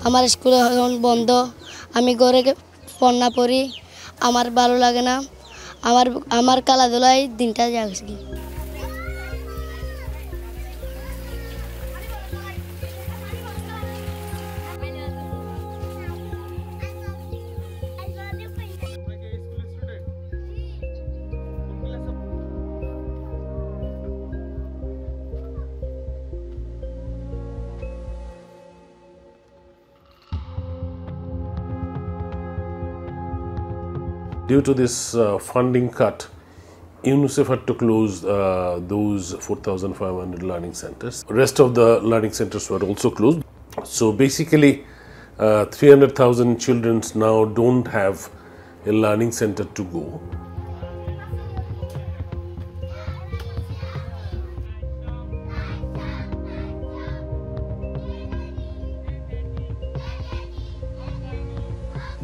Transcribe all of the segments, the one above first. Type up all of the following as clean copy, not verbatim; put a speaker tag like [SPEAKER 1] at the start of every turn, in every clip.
[SPEAKER 1] আমার স্কুলে এখন বন্ধ আমি ঘরে পড়না পড়ি আমার ভালো লাগে না আমার আমার খেলাধুলায় দিনটা যাচ্ছে
[SPEAKER 2] Due to this funding cut, UNICEF had to close those 4,500 learning centers. Rest of the learning centers were also closed. So basically, 300,000 children now don't have a learning center to go.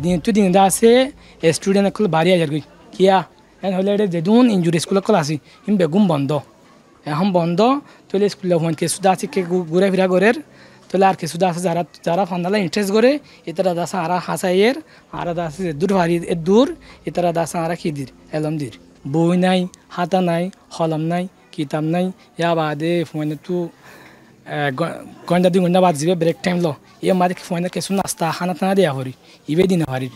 [SPEAKER 3] दिन तो दिन दासे student को बारी आ जाएगी किया N होले जेदून injury school को आसी हिम बेगुम बंद हम बंद तो ले स्कूल फोन के सुदा के घुरे फिरा गोरेर तो लार के सुदा जारा जारा फंदाला इंटरेस्ट गोरे इतरा दासा आरा हासायर आरा दासे दूर भारी दूर इतरा दासा आरा खिदिर एलम दिर বই নাই হাতা নাই কলম নাই কিতাব নাই ইয়া বাদে ফোনে তো ঘন্টা 2 ঘন্টা বাদ যাবে ব্রেক টাইম লো এ মাঝে ফোনে কিছু নাস্তা খানা টানা দেয়া করি ইবে দিনে পারি